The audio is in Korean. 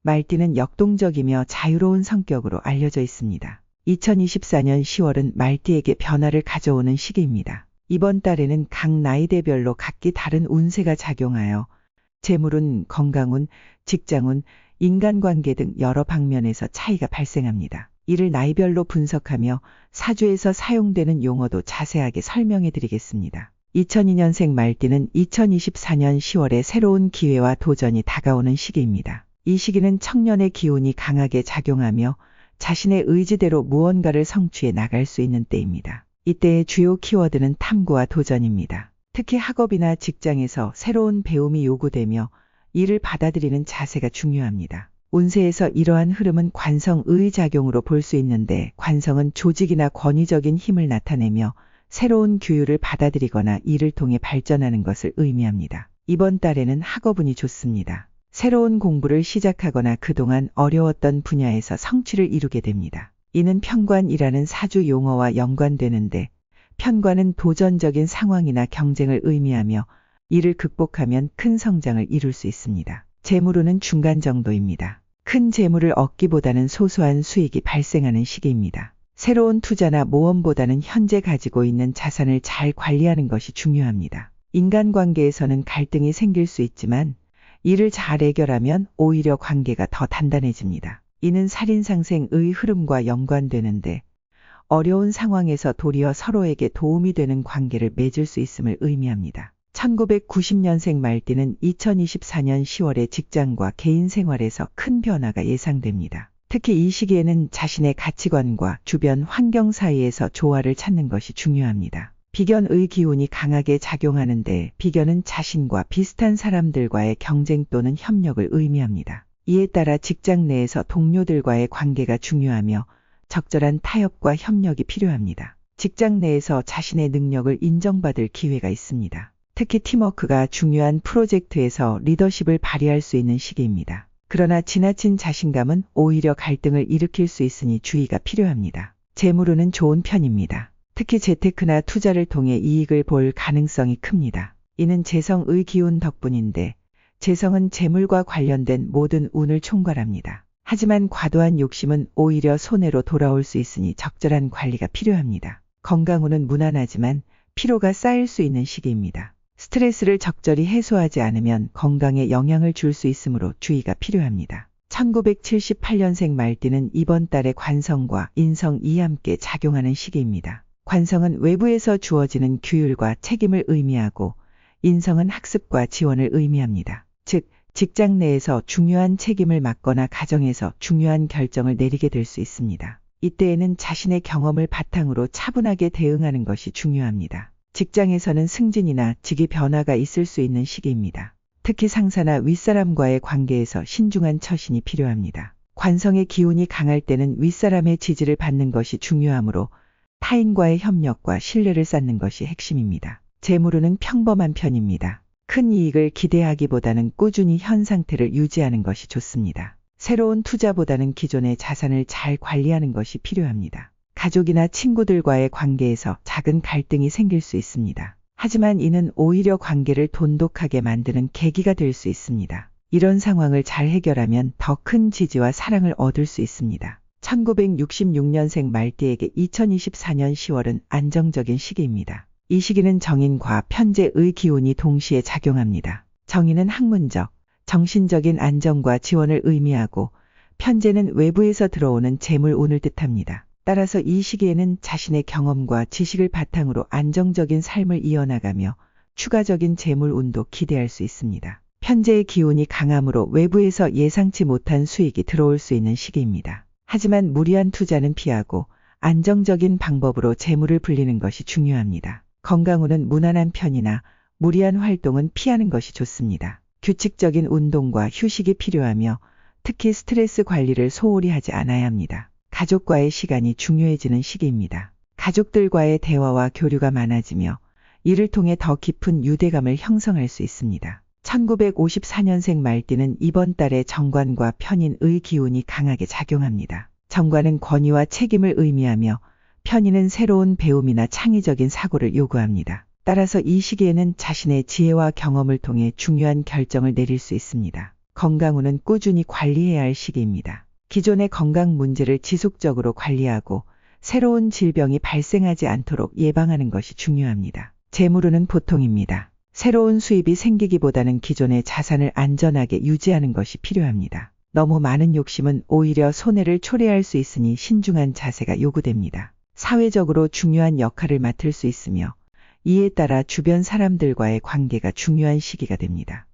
말띠는 역동적이며 자유로운 성격으로 알려져 있습니다. 2024년 10월은 말띠에게 변화를 가져오는 시기입니다. 이번 달에는 각 나이대별로 각기 다른 운세가 작용하여 재물운, 건강운, 직장운, 인간관계 등 여러 방면에서 차이가 발생합니다. 이를 나이별로 분석하며 사주에서 사용되는 용어도 자세하게 설명해 드리겠습니다. 2002년생 말띠는 2024년 10월에 새로운 기회와 도전이 다가오는 시기입니다. 이 시기는 청년의 기운이 강하게 작용하며 자신의 의지대로 무언가를 성취해 나갈 수 있는 때입니다. 이때의 주요 키워드는 탐구와 도전입니다. 특히 학업이나 직장에서 새로운 배움이 요구되며 이를 받아들이는 자세가 중요합니다. 운세에서 이러한 흐름은 관성의 작용으로 볼 수 있는데, 관성은 조직이나 권위적인 힘을 나타내며 새로운 규율을 받아들이거나 이를 통해 발전하는 것을 의미합니다. 이번 달에는 학업운이 좋습니다. 새로운 공부를 시작하거나 그동안 어려웠던 분야에서 성취를 이루게 됩니다. 이는 편관이라는 사주 용어와 연관되는데, 편관은 도전적인 상황이나 경쟁을 의미하며 이를 극복하면 큰 성장을 이룰 수 있습니다. 재물운은 중간 정도입니다. 큰 재물을 얻기보다는 소소한 수익이 발생하는 시기입니다. 새로운 투자나 모험보다는 현재 가지고 있는 자산을 잘 관리하는 것이 중요합니다. 인간관계에서는 갈등이 생길 수 있지만 이를 잘 해결하면 오히려 관계가 더 단단해집니다. 이는 살인상생의 흐름과 연관되는데, 어려운 상황에서 도리어 서로에게 도움이 되는 관계를 맺을 수 있음을 의미합니다. 1990년생 말띠는 2024년 10월에 직장과 개인 생활에서 큰 변화가 예상됩니다. 특히 이 시기에는 자신의 가치관과 주변 환경 사이에서 조화를 찾는 것이 중요합니다. 비견의 기운이 강하게 작용하는데, 비견은 자신과 비슷한 사람들과의 경쟁 또는 협력을 의미합니다. 이에 따라 직장 내에서 동료들과의 관계가 중요하며 적절한 타협과 협력이 필요합니다. 직장 내에서 자신의 능력을 인정받을 기회가 있습니다. 특히 팀워크가 중요한 프로젝트에서 리더십을 발휘할 수 있는 시기입니다. 그러나 지나친 자신감은 오히려 갈등을 일으킬 수 있으니 주의가 필요합니다. 재물운은 좋은 편입니다. 특히 재테크나 투자를 통해 이익을 볼 가능성이 큽니다. 이는 재성의 기운 덕분인데, 재성은 재물과 관련된 모든 운을 총괄합니다. 하지만 과도한 욕심은 오히려 손해로 돌아올 수 있으니 적절한 관리가 필요합니다. 건강운은 무난하지만 피로가 쌓일 수 있는 시기입니다. 스트레스를 적절히 해소하지 않으면 건강에 영향을 줄 수 있으므로 주의가 필요합니다. 1978년생 말띠는 이번 달에 관성과 인성이 함께 작용하는 시기입니다. 관성은 외부에서 주어지는 규율과 책임을 의미하고, 인성은 학습과 지원을 의미합니다. 즉, 직장 내에서 중요한 책임을 맡거나 가정에서 중요한 결정을 내리게 될 수 있습니다. 이때에는 자신의 경험을 바탕으로 차분하게 대응하는 것이 중요합니다. 직장에서는 승진이나 직위 변화가 있을 수 있는 시기입니다. 특히 상사나 윗사람과의 관계에서 신중한 처신이 필요합니다. 관성의 기운이 강할 때는 윗사람의 지지를 받는 것이 중요하므로 타인과의 협력과 신뢰를 쌓는 것이 핵심입니다. 재물운은 평범한 편입니다. 큰 이익을 기대하기보다는 꾸준히 현 상태를 유지하는 것이 좋습니다. 새로운 투자보다는 기존의 자산을 잘 관리하는 것이 필요합니다. 가족이나 친구들과의 관계에서 작은 갈등이 생길 수 있습니다. 하지만 이는 오히려 관계를 돈독하게 만드는 계기가 될 수 있습니다. 이런 상황을 잘 해결하면 더 큰 지지와 사랑을 얻을 수 있습니다. 1966년생 말띠에게 2024년 10월은 안정적인 시기입니다. 이 시기는 정인과 편재의 기운이 동시에 작용합니다. 정인은 학문적, 정신적인 안정과 지원을 의미하고, 편재는 외부에서 들어오는 재물운을 뜻합니다. 따라서 이 시기에는 자신의 경험과 지식을 바탕으로 안정적인 삶을 이어나가며 추가적인 재물운도 기대할 수 있습니다. 편재의 기운이 강함으로 외부에서 예상치 못한 수익이 들어올 수 있는 시기입니다. 하지만 무리한 투자는 피하고 안정적인 방법으로 재물을 불리는 것이 중요합니다. 건강운은 무난한 편이나 무리한 활동은 피하는 것이 좋습니다. 규칙적인 운동과 휴식이 필요하며 특히 스트레스 관리를 소홀히 하지 않아야 합니다. 가족과의 시간이 중요해지는 시기입니다. 가족들과의 대화와 교류가 많아지며 이를 통해 더 깊은 유대감을 형성할 수 있습니다. 1954년생 말띠는 이번 달에 정관과 편인의 기운이 강하게 작용합니다. 정관은 권위와 책임을 의미하며 편인은 새로운 배움이나 창의적인 사고를 요구합니다. 따라서 이 시기에는 자신의 지혜와 경험을 통해 중요한 결정을 내릴 수 있습니다. 건강 후는 꾸준히 관리해야 할 시기입니다. 기존의 건강 문제를 지속적으로 관리하고 새로운 질병이 발생하지 않도록 예방하는 것이 중요합니다. 재물 후는 보통입니다. 새로운 수입이 생기기보다는 기존의 자산을 안전하게 유지하는 것이 필요합니다. 너무 많은 욕심은 오히려 손해를 초래할 수 있으니 신중한 자세가 요구됩니다. 사회적으로 중요한 역할을 맡을 수 있으며 이에 따라 주변 사람들과의 관계가 중요한 시기가 됩니다.